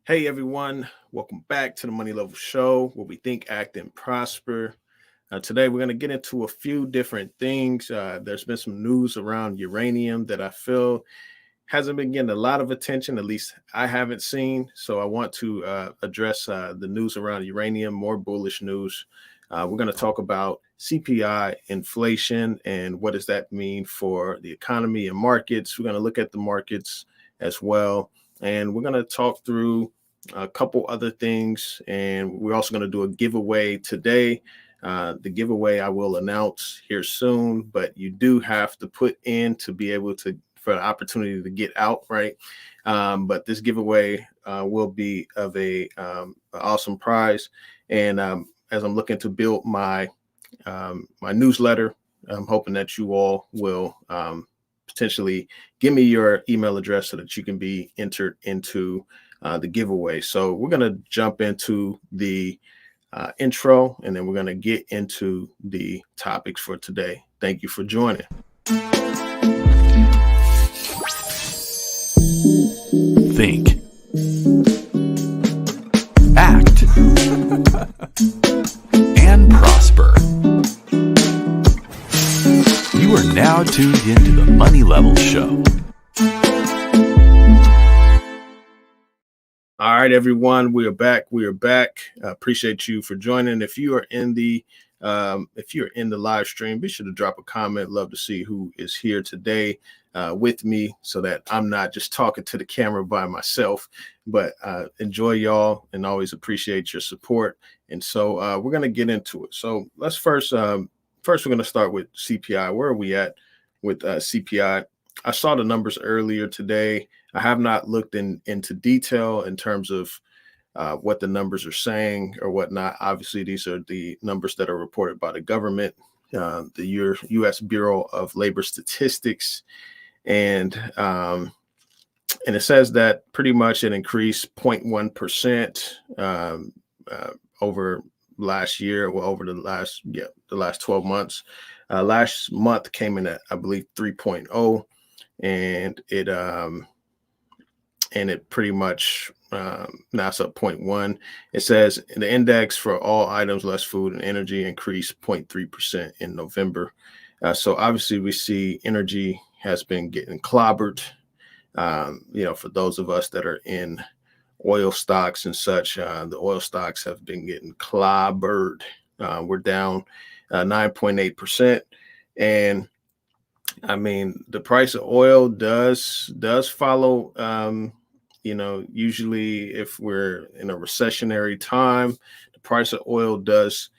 Hey everyone, welcome back to the Money Level Show where we think, act, and prosper. Today we're going to get into a few different things. There's been some news around uranium that I feel hasn't been getting a lot of attention, at least I haven't seen. So I want to address the news around uranium, more bullish news. We're going to talk about CPI, inflation, and what does that mean for the economy and markets. We're going to look at the markets as well. And we're going to talk through a couple other things. And we're also going to do a giveaway today. The giveaway I will announce here soon, but you do have to put in to be able to for the opportunity to get out, right? But this giveaway will be of a awesome prize. And as I'm looking to build my my newsletter, I'm hoping that you all will potentially give me your email address so that you can be entered into the giveaway. So we're going to jump into the intro, and then we're going to get into the topics for today. Thank you for joining. Think. Act. And prosper. You are now tuned into the Money Level Show. All right, everyone, we are back. Appreciate you for joining. If you are in the live stream, be sure to drop a comment. Love to see who is here today with me, so that I'm not just talking to the camera by myself. But enjoy y'all, and always appreciate your support. And so we're gonna get into it. So let's first we're gonna start with CPI. Where are we at with CPI? I saw the numbers earlier today. I have not looked into detail in terms of what the numbers are saying or whatnot. Obviously, these are the numbers that are reported by the government, the U.S. Bureau of Labor Statistics, and it says that pretty much it increased 0.1% over last year, over the last 12 months. Last month came in at, I believe, 3.0, and it pretty much now it's up 0.1. It says the index for all items less food and energy increased 0.3% in November. So obviously we see energy has been getting clobbered. For those of us that are in oil stocks and such, the oil stocks have been getting clobbered. We're down 9.8%. And I mean, the price of oil does follow, usually if we're in a recessionary time, the price of oil does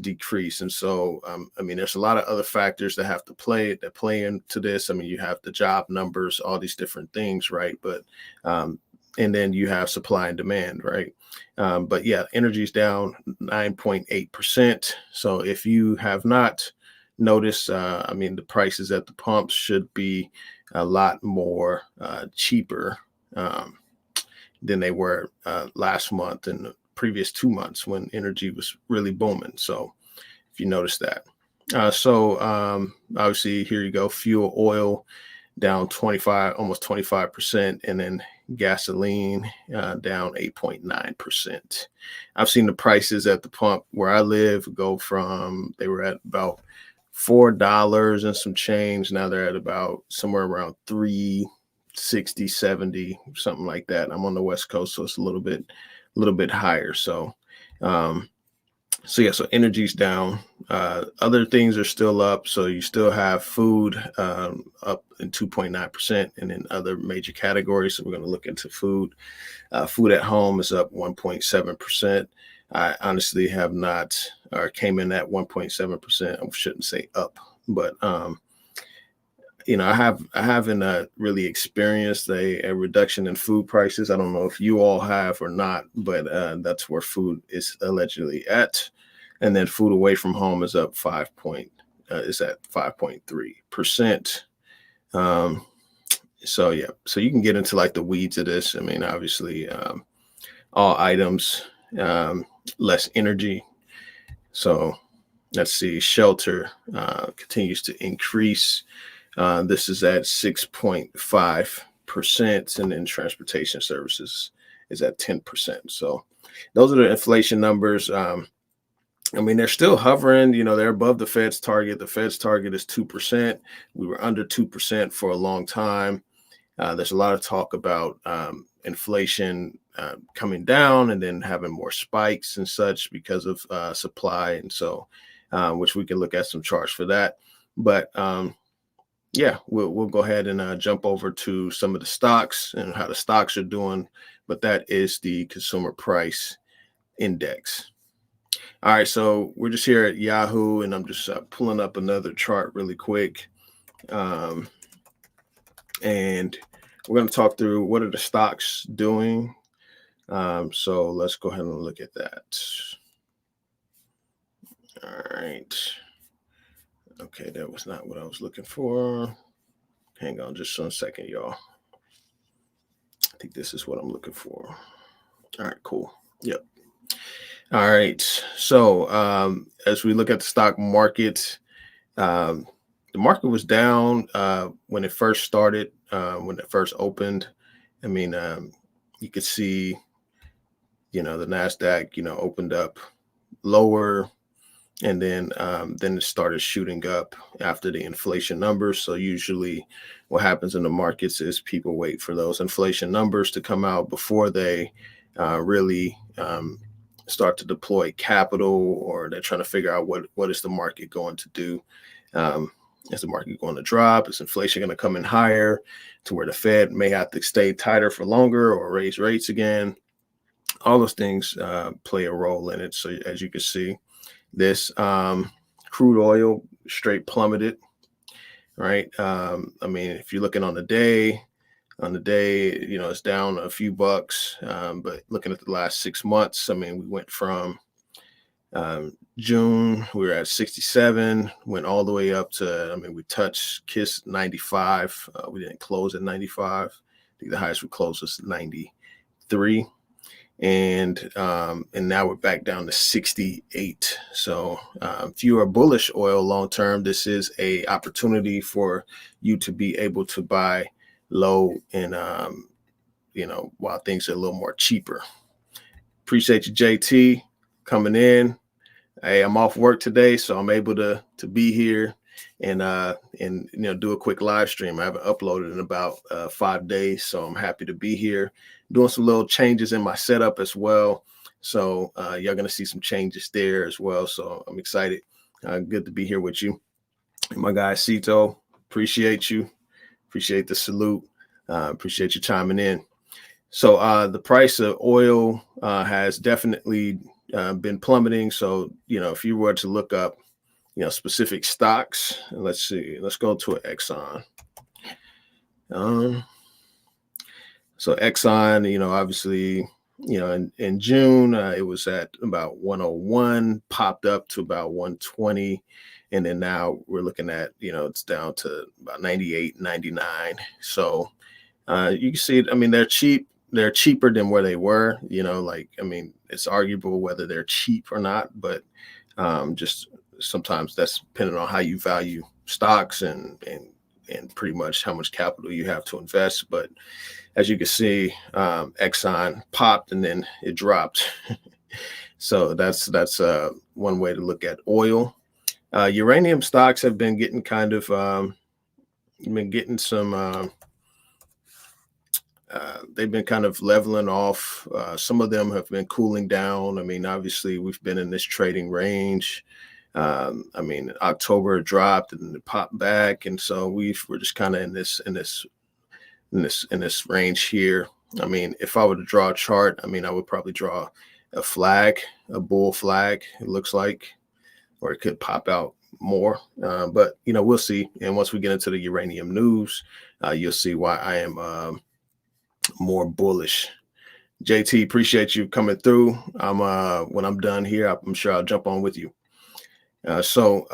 decrease. And so, I mean, there's a lot of other factors that play into this. I mean, you have the job numbers, all these different things, right? But, and then you have supply and demand, right? But yeah, energy's down 9.8%. So if you have not notice, I mean, the prices at the pumps should be a lot more cheaper than they were last month and the previous 2 months when energy was really booming. So if you notice that. Obviously, here you go, fuel oil down almost 25%, and then gasoline down 8.9%. I've seen the prices at the pump where I live go from, they were at about $4 and some change. Now they're at about somewhere around 360, 70, something like that. I'm on the West Coast, so it's a little bit higher. So, so energy's down. Other things are still up. So you still have food up in 2.9%, and then other major categories. So we're going to look into food. Food at home is up 1.7%. I honestly have not, or came in at 1.7%. I shouldn't say up, but I haven't really experienced a reduction in food prices. I don't know if you all have or not, but that's where food is allegedly at. And then food away from home is up is at 5.3%. So yeah, so you can get into like the weeds of this. I mean, obviously, all items, less energy. So let's see, shelter continues to increase. This is at 6.5%, and then transportation services is at 10%. So those are the inflation numbers. I mean, they're still hovering, they're above the Fed's target. The Fed's target is 2%. We were under 2% for a long time. There's a lot of talk about inflation coming down and then having more spikes and such because of supply. And so, which we can look at some charts for that. But yeah, we'll go ahead and jump over to some of the stocks and how the stocks are doing. But that is the consumer price index. All right, so we're just here at Yahoo, and I'm just pulling up another chart really quick. And we're going to talk through what are the stocks doing. So let's go ahead and look at that. All right. Okay, that was not what I was looking for. Hang on just one second, y'all. I think this is what I'm looking for. All right, cool. Yep. All right. So as we look at the stock market, the market was down when it first started, when it first opened. I mean, you could see, the NASDAQ, opened up lower, and then it started shooting up after the inflation numbers. So usually what happens in the markets is people wait for those inflation numbers to come out before they really start to deploy capital, or they're trying to figure out what is the market going to do. Is the market going to drop? Is inflation going to come in higher to where the Fed may have to stay tighter for longer or raise rates again? All those things play a role in it. So as you can see, this crude oil straight plummeted, right? I mean, if you're looking on the day, it's down a few bucks. But looking at the last 6 months, I mean, we went from June, we were at 67, went all the way up to, we kissed 95. We didn't close at 95. I think the highest we closed was 93. And now we're back down to 68. So if you are bullish oil long term, this is a opportunity for you to be able to buy low and while things are a little more cheaper. Appreciate you, JT, coming in. Hey, I'm off work today, so I'm able to be here and do a quick live stream. I haven't uploaded in about 5 days, so I'm happy to be here. Doing some little changes in my setup as well, so you're gonna see some changes there as well. So I'm excited. Good to be here with you, and my guy Cito. Appreciate you. Appreciate the salute. Appreciate you chiming in. So the price of oil has definitely been plummeting. So if you were to look up specific stocks, let's see, let's go to an Exxon. So Exxon, obviously, in June, it was at about 101, popped up to about 120. And then now we're looking at, it's down to about 98, 99. So you can see, they're cheap. They're cheaper than where they were, it's arguable whether they're cheap or not, but just sometimes that's depending on how you value stocks and pretty much how much capital you have to invest. But as you can see, Exxon popped and then it dropped. So that's one way to look at oil. Uranium stocks have been getting some. They've been kind of leveling off. Some of them have been cooling down. Obviously, we've been in this trading range. October dropped and it popped back, and so we're just kind of in this range here. If I were to draw a chart, I would probably draw a flag, a bull flag. It looks like, or it could pop out more. But we'll see. And once we get into the uranium news, you'll see why I am more bullish. JT, appreciate you coming through. When I'm done here, I'm sure I'll jump on with you. So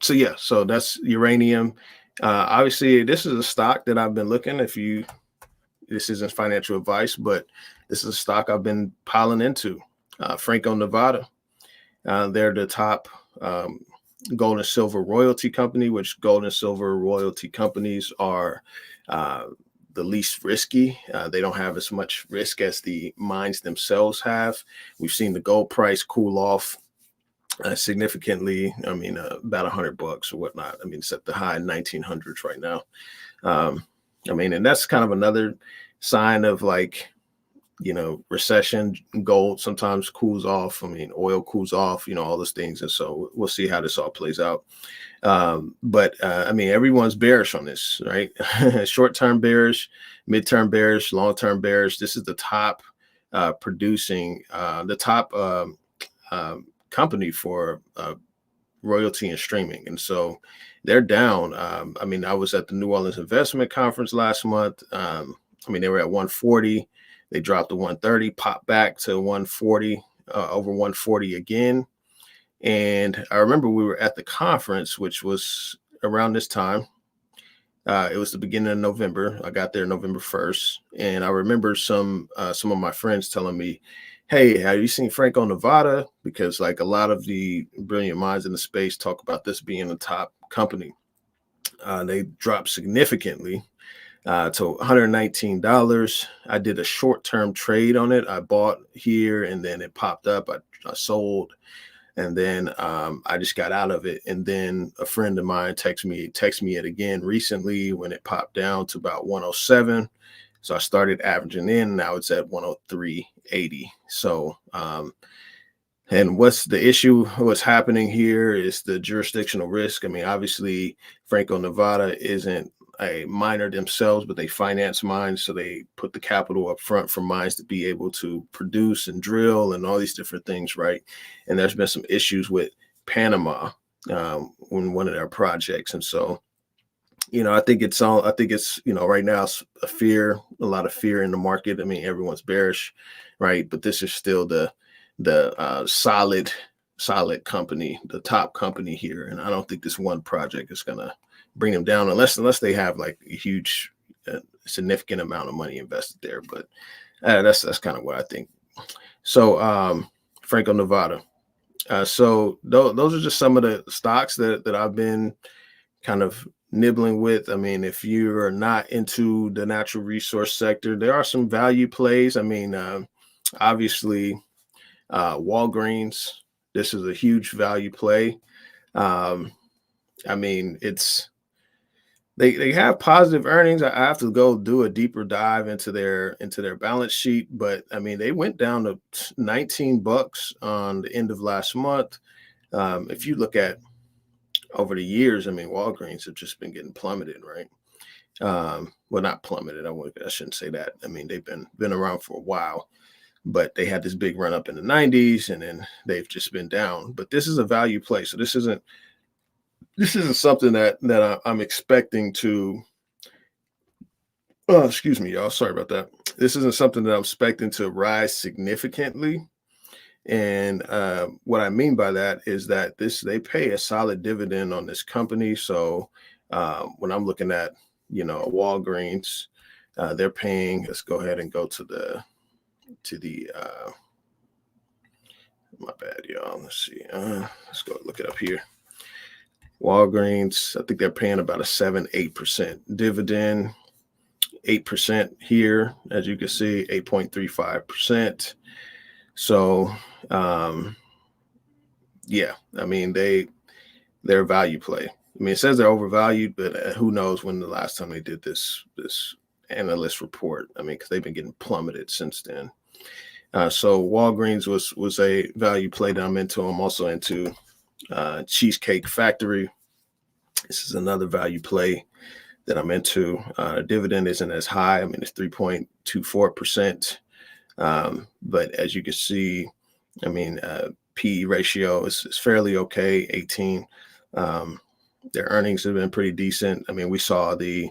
that's uranium. Obviously, this is a stock that I've been looking. This isn't financial advice, but this is a stock I've been piling into. Franco-Nevada. They're the top gold and silver royalty company, which gold and silver royalty companies are the least risky. They don't have as much risk as the mines themselves have. We've seen the gold price cool off significantly. I mean, about $100 or whatnot. I mean, it's at the high 1900s right now. I mean, and that's kind of another sign of like, recession. Gold sometimes cools off. I mean, oil cools off, all those things. And so we'll see how this all plays out. But I mean, everyone's bearish on this, right? Short-term bearish, mid-term bearish, long-term bearish. This is the top producing, the top company for royalty and streaming. And so they're down. I mean, I was at the New Orleans Investment Conference last month. I mean, they were at 140. They dropped to 130, popped back to 140, over 140 again. And I remember we were at the conference, which was around this time. It was the beginning of November. I got there November 1st. And I remember some of my friends telling me, hey, have you seen Franco Nevada? Because like a lot of the brilliant minds in the space talk about this being a top company. They dropped significantly to $119. I did a short-term trade on it. I bought here and then it popped up. I sold. And then I just got out of it. And then a friend of mine texted me it again recently when it popped down to about 107. So I started averaging in. Now it's at 103.80. So, and what's the issue? What's happening here is the jurisdictional risk. I mean, obviously, Franco Nevada isn't a miner themselves, but they finance mines. So they put the capital up front for mines to be able to produce and drill and all these different things, right? And there's been some issues with Panama in one of their projects. And so, I think it's right now it's a lot of fear in the market. I mean, everyone's bearish, right? But this is still the solid company, the top company here. And I don't think this one project is going to bring them down unless they have like a huge, significant amount of money invested there. But that's kind of what I think. So Franco Nevada. So those are just some of the stocks that I've been kind of nibbling with. I mean, if you're not into the natural resource sector, there are some value plays. I mean, obviously, Walgreens, this is a huge value play. I mean, they have positive earnings. I have to go do a deeper dive into their balance sheet, but I mean, they went down to $19 on the end of last month. If you look at over the years, I mean, Walgreens have just been getting plummeted, right? Well, not plummeted. I shouldn't say that. I mean, they've been around for a while, but they had this big run up in the 90s, and then they've just been down. But this is a value play, so this isn't something that I'm expecting to. Oh, excuse me, y'all. Sorry about that. This isn't something that I'm expecting to rise significantly. And what I mean by that is that they pay a solid dividend on this company. So when I'm looking at, Walgreens, they're paying. Let's go ahead and go to the my bad, y'all. Let's see. Let's go look it up here. Walgreens, I think they're paying about a 7-8% dividend, 8% here, as you can see, 8.35%. So, yeah, I mean, they're a value play. I mean, it says they're overvalued, but who knows when the last time they did this analyst report. I mean, because they've been getting plummeted since then. So Walgreens was a value play that I'm into. I'm also into Cheesecake Factory. This is another value play that I'm into. Dividend isn't as high. I mean, it's 3.24%. But as you can see, I mean, PE ratio is fairly okay, 18. Their earnings have been pretty decent. I mean, we saw the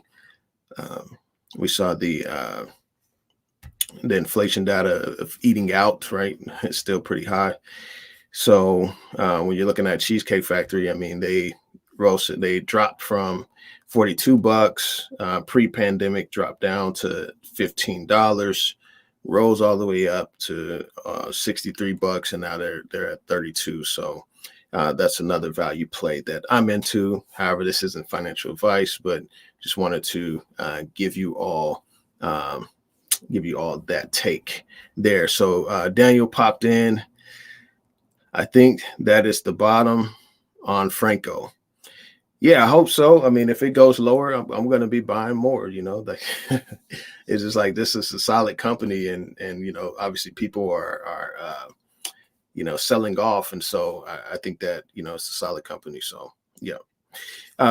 inflation data of eating out, right? It's still pretty high. So when you're looking at Cheesecake Factory, I mean, they dropped from $42 pre-pandemic, dropped down to $15, rose all the way up to $63, and now they're at 32. So that's another value play that I'm into. However, this isn't financial advice, but just wanted to give you all give you all that take there. So Daniel popped in. I think that is the bottom on Franco. Yeah, I hope so. I mean, if it goes lower, I'm going to be buying more. Like it's just like this is a solid company, and obviously people are selling off, and so I think that it's a solid company. So yeah.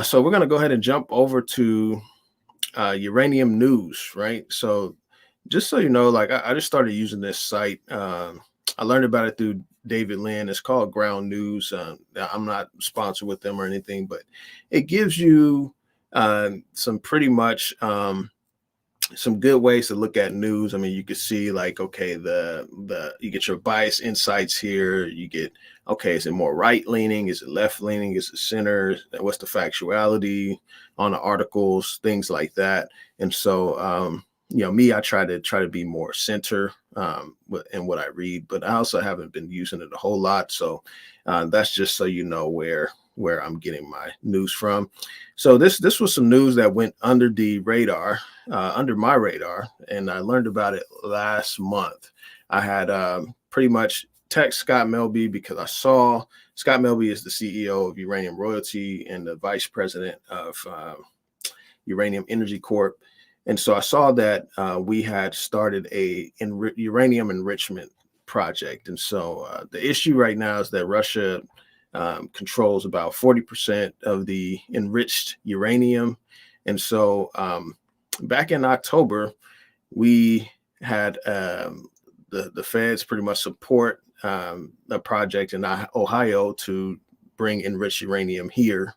So we're going to go ahead and jump over to uranium news, right? So just so you know, like I just started using this site. I learned about it through David Lynn. It's called Ground News. I'm not sponsored with them or anything, but it gives you some pretty much some good ways to look at news. I mean, you could see like, okay, you get your bias insights here. You get, okay, is it more right leaning? Is it left leaning? Is it center? What's the factuality on the articles? Things like that. And so, me, I try to be more center in what I read, but I also haven't been using it a whole lot. So that's just so you know where I'm getting my news from. So this was some news that went under the radar, under my radar, and I learned about it last month. I had pretty much text Scott Melby because I saw Scott Melby is the CEO of Uranium Royalty and the vice president of Uranium Energy Corp. And so I saw that we had started a uranium enrichment project. And so the issue right now is that Russia controls about 40% of the enriched uranium. And so back in October, we had the feds pretty much support a project in Ohio to bring enriched uranium here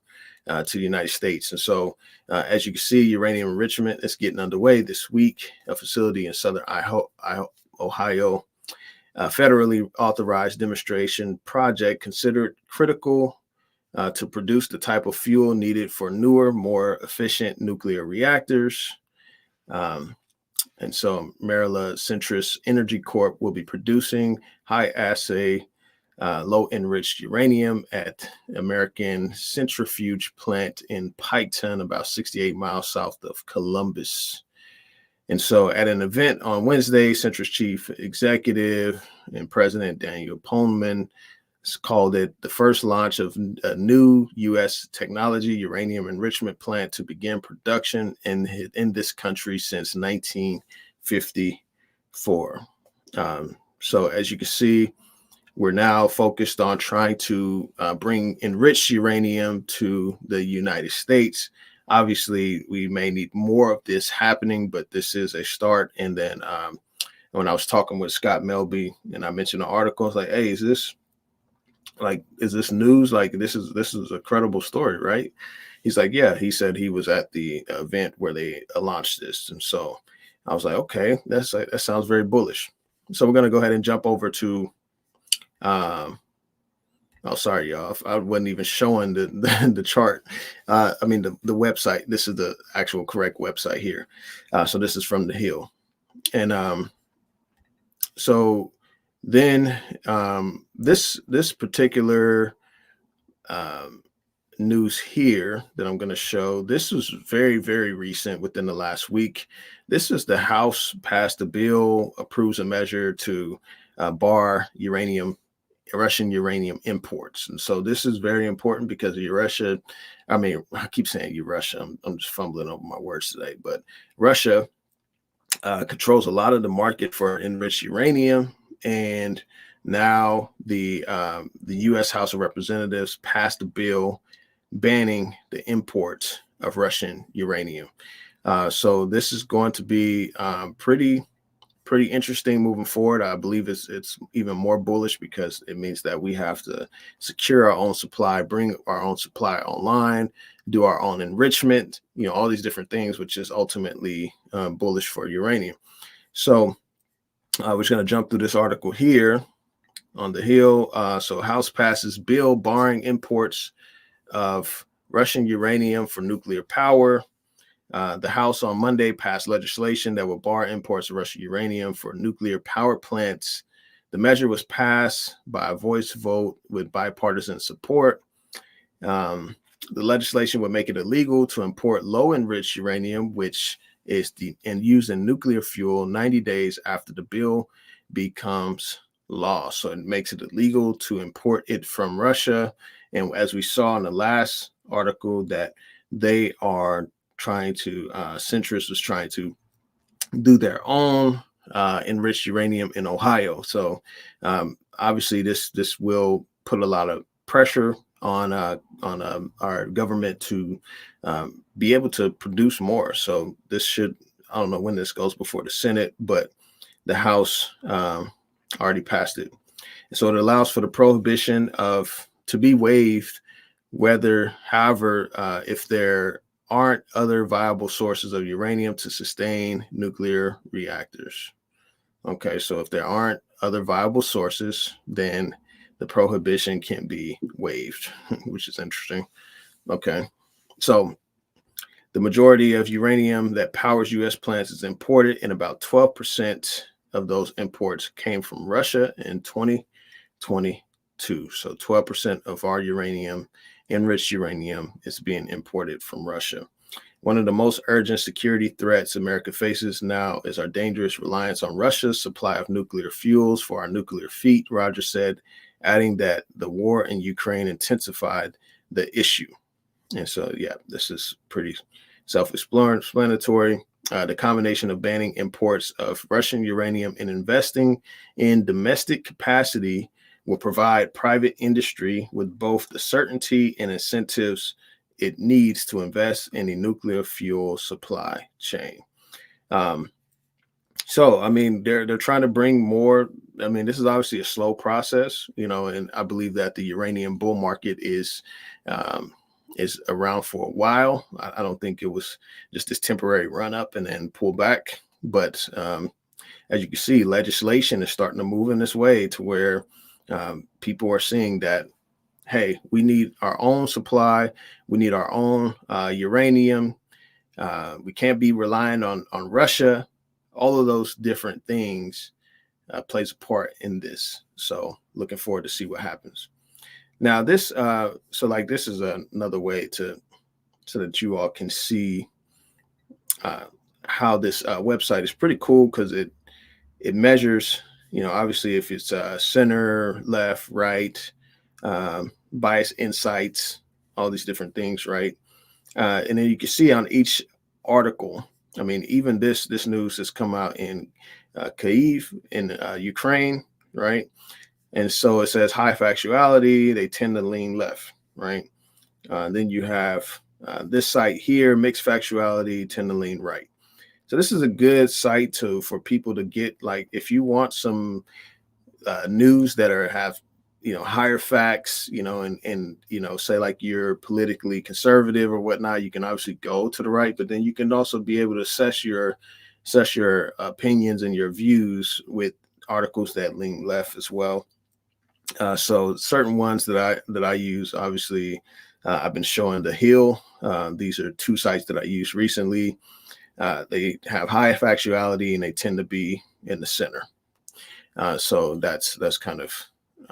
to the United States. And so, as you can see, uranium enrichment is getting underway this week. A facility in southern Ohio, federally authorized demonstration project considered critical to produce the type of fuel needed for newer, more efficient nuclear reactors. And so Maryland Centrus Energy Corp will be producing high-assay, low-enriched uranium at American Centrifuge Plant in Piketon, about 68 miles south of Columbus. And so at an event on Wednesday, Centrus Chief Executive and President Daniel Poneman called it the first launch of a new U.S. technology uranium enrichment plant to begin production in this country since 1954. So as you can see, we're now focused on trying to bring enriched uranium to the United States. Obviously, we may need more of this happening, but this is a start. And then when I was talking with Scott Melby and I mentioned the article, I was like, hey, is this news? Like this is a credible story, right? He's like, yeah. He said he was at the event where they launched this. And so I was like, okay, that sounds very bullish. So we're going to go ahead and jump over to oh, sorry, y'all. I wasn't even showing the chart. I mean, the website. This is the actual correct website here. So this is from the Hill. And so then this particular news here that I'm going to show, this was very, very recent within the last week. This is the House passed a bill, approves a measure to bar Russian uranium imports. And so this is very important because Russia, I mean, I keep saying Russia, I'm just fumbling over my words today, but Russia controls a lot of the market for enriched uranium. And now the U.S. House of Representatives passed a bill banning the import of Russian uranium. So this is going to be pretty interesting moving forward. I believe it's even more bullish because it means that we have to secure our own supply, bring our own supply online, do our own enrichment, all these different things, which is ultimately bullish for uranium. So we're just going to jump through this article here on the Hill. So House passes bill barring imports of Russian uranium for nuclear power. The House on Monday passed legislation that will bar imports of Russian uranium for nuclear power plants. The measure was passed by a voice vote with bipartisan support. The legislation would make it illegal to import low-enriched uranium, which and using nuclear fuel 90 days after the bill becomes law. So it makes it illegal to import it from Russia. And as we saw in the last article, that they are trying to, Centrist was trying to do their own enriched uranium in Ohio. So obviously, this will put a lot of pressure on our government to be able to produce more. So this should, I don't know when this goes before the Senate, but the House already passed it. So it allows for the prohibition of to be waived, however, if there aren't other viable sources of uranium to sustain nuclear reactors. Okay, so if there aren't other viable sources, then the prohibition can be waived, which is interesting. Okay, so the majority of uranium that powers U.S. plants is imported, and about 12% of those imports came from Russia in 2022. So 12% of our uranium, enriched uranium, is being imported from Russia. One of the most urgent security threats America faces now is our dangerous reliance on Russia's supply of nuclear fuels for our nuclear fleet, Rogers said, adding that the war in Ukraine intensified the issue. And so, yeah, this is pretty self-explanatory. The combination of banning imports of Russian uranium and investing in domestic capacity will provide private industry with both the certainty and incentives it needs to invest in the nuclear fuel supply chain. So, I mean, they're trying to bring more. I mean, this is obviously a slow process, and I believe that the uranium bull market is around for a while. I don't think it was just this temporary run up and then pull back. But as you can see, legislation is starting to move in this way to where people are seeing that, hey, we need our own supply. We need our own uranium. We can't be relying on Russia. All of those different things plays a part in this. So looking forward to see what happens. Now this, this is another way so that you all can see how this website is pretty cool, because it measures, obviously if it's center, left, right, bias insights, all these different things, right? And then you can see on each article, I mean, even this news has come out in Kyiv in Ukraine, right? And so it says high factuality, they tend to lean left, right? Then you have this site here, mixed factuality, tend to lean right. So this is a good site for people to get, like, if you want some news that have higher facts, and say like you're politically conservative or whatnot, you can obviously go to the right, but then you can also be able to assess your opinions and your views with articles that lean left as well. So certain ones that I use, obviously, I've been showing The Hill. These are two sites that I used recently. They have high factuality and they tend to be in the center. So that's kind of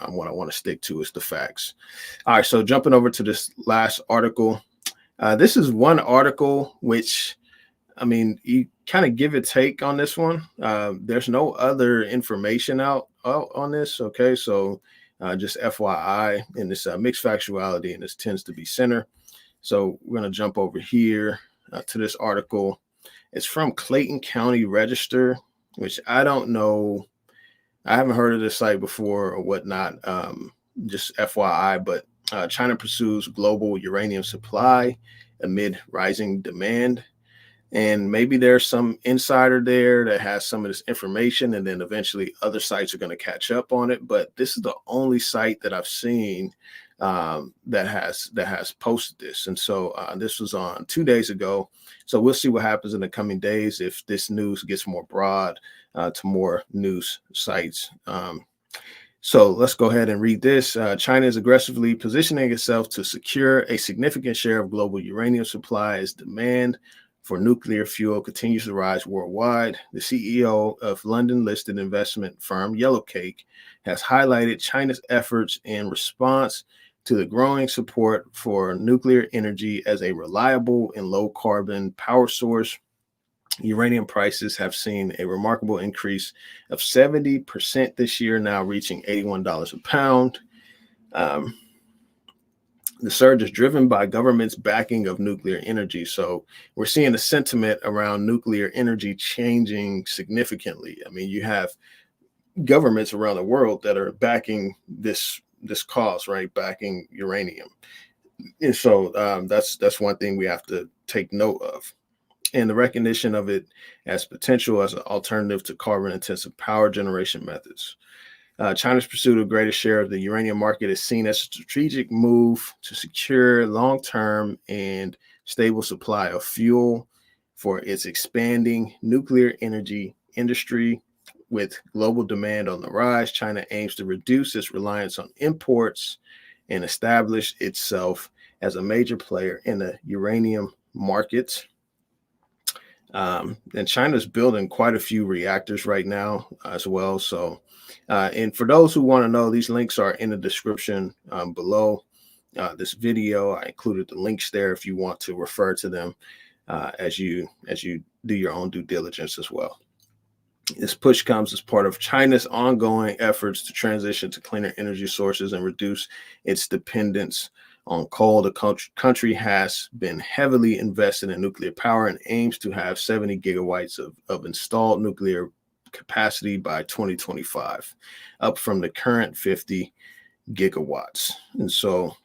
what I want to stick to, is the facts. All right, so jumping over to this last article. This is one article which, I mean, you kind of give a take on this one. There's no other information out on this. Okay, so just FYI, and this mixed factuality, and this tends to be center. So we're going to jump over here to this article. It's from Clayton County Register, which I don't know. I haven't heard of this site before or whatnot. Just FYI, but China pursues global uranium supply amid rising demand. And maybe there's some insider there that has some of this information, and then eventually other sites are going to catch up on it. But this is the only site that I've seen that has posted this. And so this was on 2 days ago. So we'll see what happens in the coming days if this news gets more broad to more news sites. So let's go ahead and read this. China is aggressively positioning itself to secure a significant share of global uranium supply as demand for nuclear fuel continues to rise worldwide. The CEO of London-listed investment firm Yellowcake has highlighted China's efforts in response to the growing support for nuclear energy as a reliable and low-carbon power source. Uranium prices have seen a remarkable increase of 70% this year, now reaching $81 a pound. Um, the surge is driven by government's backing of nuclear energy. So we're seeing the sentiment around nuclear energy changing significantly. I mean, you have governments around the world that are backing this cause, right? Backing uranium. And so that's one thing we have to take note of. And the recognition of it as potential as an alternative to carbon intensive power generation methods. China's pursuit of greater share of the uranium market is seen as a strategic move to secure long-term and stable supply of fuel for its expanding nuclear energy industry. With global demand on the rise, China aims to reduce its reliance on imports and establish itself as a major player in the uranium market. And China's building quite a few reactors right now as well. So, and for those who want to know, these links are in the description below this video. I included the links there if you want to refer to them as you do your own due diligence as well. This push comes as part of China's ongoing efforts to transition to cleaner energy sources and reduce its dependence on coal. The country has been heavily invested in nuclear power and aims to have 70 gigawatts of installed nuclear capacity by 2025, up from the current 50 gigawatts. And so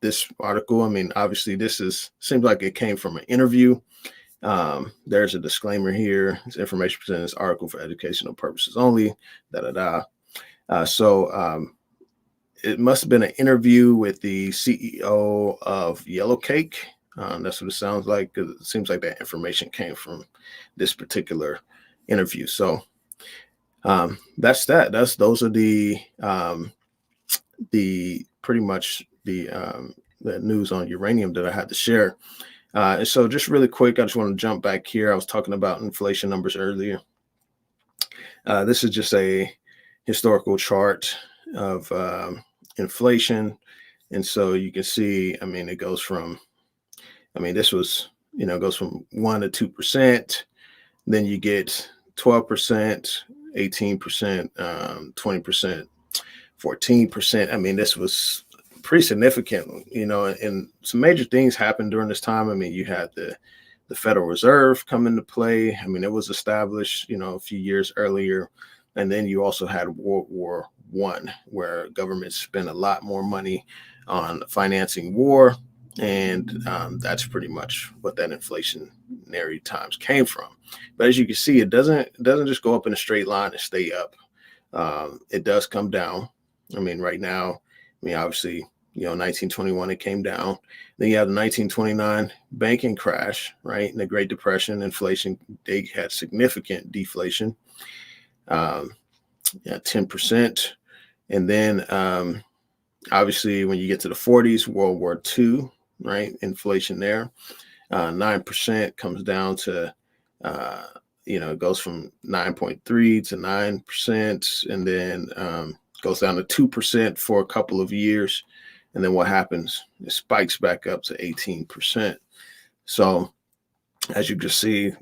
this article, I mean, obviously seems like it came from an interview. There's a disclaimer here. This information presented in this article for educational purposes only. So it must have been an interview with the CEO of Yellowcake. That's what it sounds like, because it seems like that information came from this particular interview. So those are the pretty much the news on uranium that I had to share. And so just really quick, I just want to jump back here. I was talking about inflation numbers earlier. This is just a historical chart of inflation. And so you can see, I mean, it goes from, this was, goes from 1% to 2%. Then you get 12%, 18%, 20%, 14%. I mean, this was pretty significant, and some major things happened during this time. I mean, you had the Federal Reserve come into play. I mean, it was established, a few years earlier. And then you also had World War I, where governments spent a lot more money on financing war. And that's pretty much what that inflationary times came from. But as you can see, it doesn't just go up in a straight line and stay up. It does come down. I mean, right now, obviously, 1921, it came down. Then you have the 1929 banking crash, right? And the Great Depression, inflation, they had significant deflation, 10%. And then obviously when you get to the 40s, World War II, right? Inflation there, 9% comes down to, it goes from 9.3 to 9%, and then goes down to 2% for a couple of years. And then what happens? It spikes back up to 18%. So as you just see,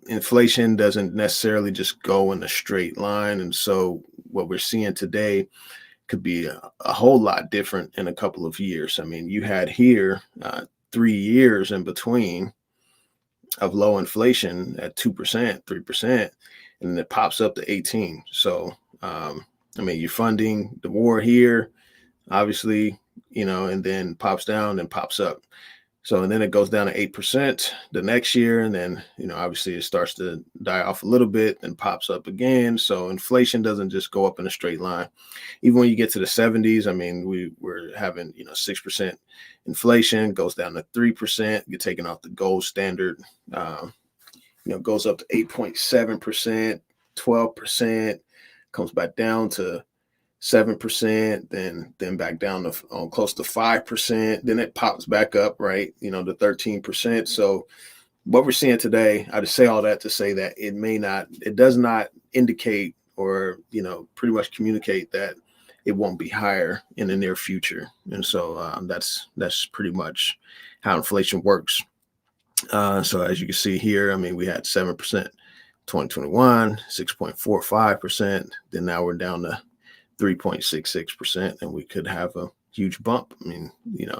inflation doesn't necessarily just go in a straight line. And so what we're seeing today could be a whole lot different in a couple of years. I mean, you had here 3 years in between of low inflation at 2%, 3%, and it pops up to 18. So, you're funding the war here, obviously, and then pops down and pops up. So, and then it goes down to 8% the next year. And then, obviously it starts to die off a little bit and pops up again. So inflation doesn't just go up in a straight line. Even when you get to the 70s, we were having, 6% inflation, goes down to 3%. You're taking off the gold standard, goes up to 8.7%, 12%, comes back down to 7%, then back down to close to 5%. Then it pops back up, right? To 13%. So what we're seeing today, I just say all that to say that it does not indicate or, pretty much communicate that it won't be higher in the near future. And so that's pretty much how inflation works. So as you can see here, I mean, we had 7% 2021, 6.45%. Then now we're down to 3.66%, and we could have a huge bump. I mean,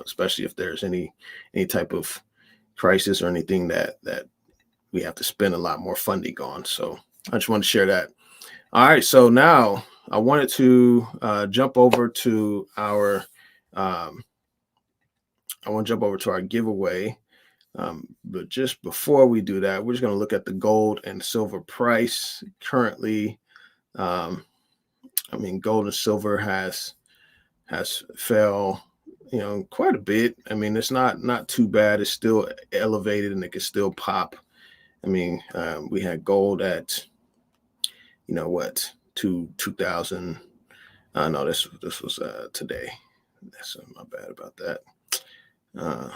especially if there's any type of crisis or anything that we have to spend a lot more funding on. So I just want to share that. All right, so now I wanted to jump over to our giveaway. But just before we do that, we're just going to look at the gold and silver price currently. I mean, gold and silver has fell, quite a bit. I mean, it's not too bad. It's still elevated and it can still pop. I mean, we had gold at, 2000. No, this was today. That's my bad about that.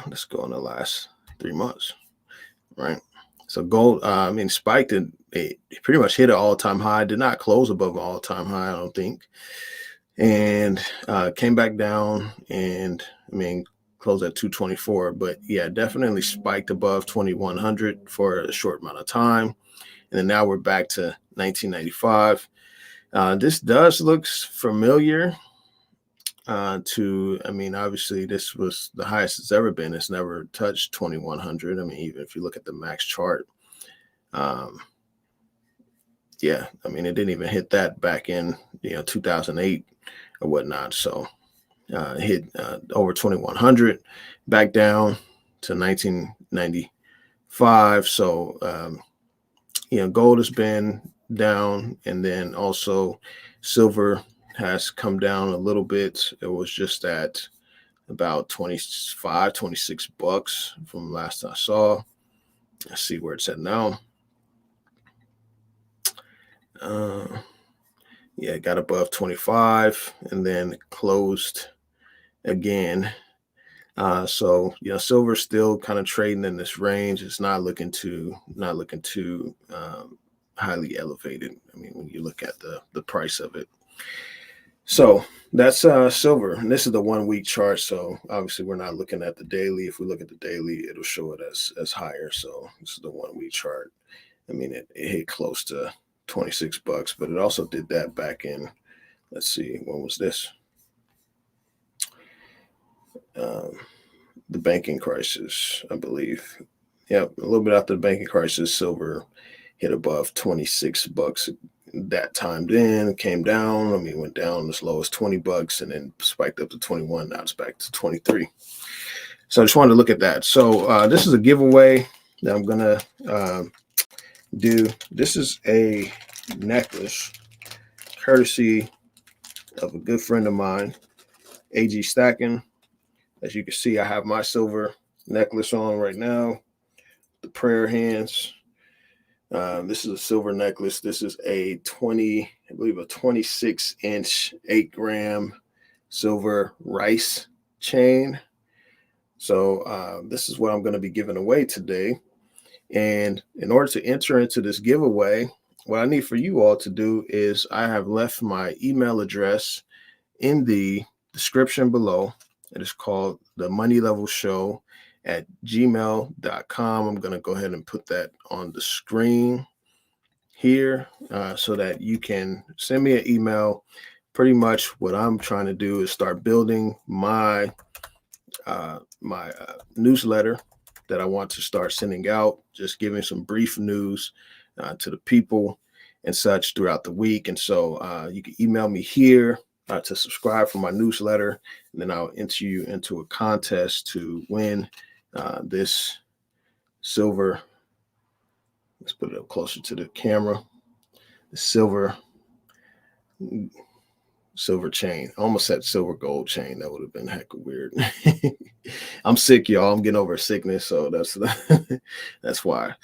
Let's go in the last 3 months, right? So gold, spiked and it pretty much hit an all-time high. Did not close above an all-time high, I don't think, and came back down and closed at 224. But yeah, definitely spiked above 2100 for a short amount of time, and then now we're back to 1995. This does look familiar. Obviously this was the highest it's ever been. It's never touched 2100. I mean, even if you look at the max chart, yeah, I mean, it didn't even hit that back in 2008 or whatnot. So hit over 2100, back down to 1995. So gold has been down, and then also silver has come down a little bit. It was just at about 25, 26 bucks from last I saw. Let's see where it's at now. Yeah, it got above 25 and then closed again. So silver's still kind of trading in this range. It's not looking too highly elevated. I mean, when you look at the price of it. So that's silver, and this is the 1 week chart. So obviously we're not looking at the daily. If we look at the daily, it'll show it as higher. So this is the 1 week chart. I mean, it hit close to 26 bucks, but it also did that back in, let's see, when was this? The banking crisis, I believe. Yep, a little bit after the banking crisis, silver hit above 26 bucks that time. Then came down. I mean, went down as low as 20 bucks and then spiked up to 21. Now it's back to 23. So I just wanted to look at that. So this is a giveaway that I'm gonna do. This is a necklace courtesy of a good friend of mine, AG Stacking. As you can see, I have my silver necklace on right now, the prayer hands. This is a silver necklace. This is a 26-inch, 8-gram silver rice chain. So this is what I'm going to be giving away today. And in order to enter into this giveaway, what I need for you all to do is I have left my email address in the description below. It is called the Money Level Show at gmail.com. I'm going to go ahead and put that on the screen here so that you can send me an email. Pretty much what I'm trying to do is start building my newsletter that I want to start sending out, just giving some brief news to the people and such throughout the week. And so you can email me here to subscribe for my newsletter, and then I'll enter you into a contest to win this silver. Let's put it up closer to the camera. The silver chain. I almost said silver gold chain. That would have been heck of weird. I'm sick, y'all. I'm getting over a sickness, so that's why.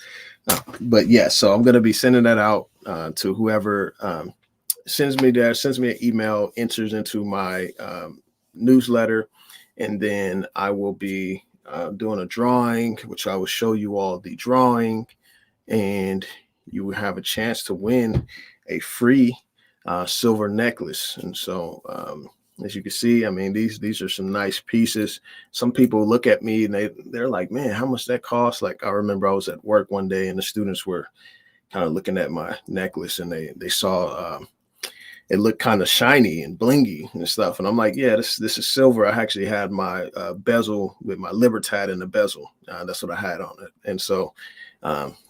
But yeah, so I'm gonna be sending that out to whoever sends me an email, enters into my newsletter, and then I will be doing a drawing, which I will show you all the drawing, and you will have a chance to win a free silver necklace. And so As you can see, I mean, these are some nice pieces. Some people look at me and they're like, man, how much that cost? Like, I remember I was at work one day and the students were kind of looking at my necklace, and they saw it looked kind of shiny and blingy and stuff. And I'm like, yeah, this is silver. I actually had my bezel with my Libertad in the bezel. That's what I had on it. And so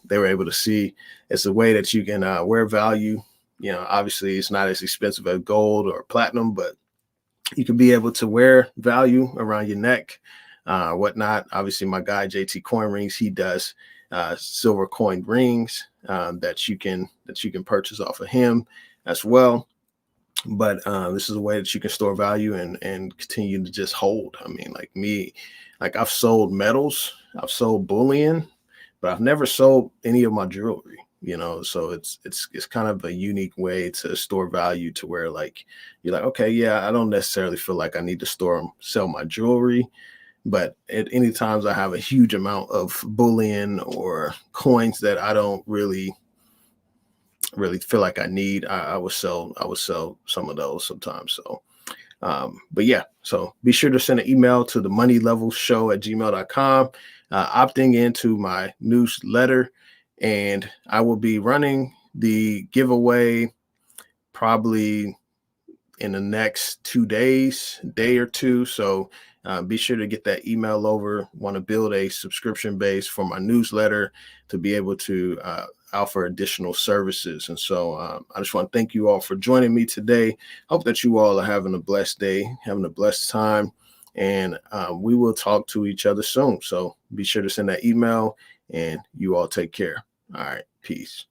they were able to see it's a way that you can wear value. You know, obviously it's not as expensive as gold or platinum, but you can be able to wear value around your neck, whatnot. Obviously, my guy JT Coin Rings, he does silver coin rings that you can purchase off of him as well. But this is a way that you can store value and continue to just hold. I mean, like me, like I've sold metals, I've sold bullion, but I've never sold any of my jewelry. You know, so it's kind of a unique way to store value, to where like you're like, okay, yeah, I don't necessarily feel like I need to sell my jewelry, but at any times I have a huge amount of bullion or coins that I don't really feel like I need, I would sell some of those sometimes. So but yeah, so be sure to send an email to the moneylevelshow@gmail.com, opting into my newsletter, and I will be running the giveaway probably in the next 2 days, day or two. So be sure to get that email over. Want to build a subscription base for my newsletter to be able to offer additional services. And so I just want to thank you all for joining me today. Hope that you all are having a blessed day, having a blessed time, and we will talk to each other soon. So be sure to send that email, and you all take care. All right. Peace.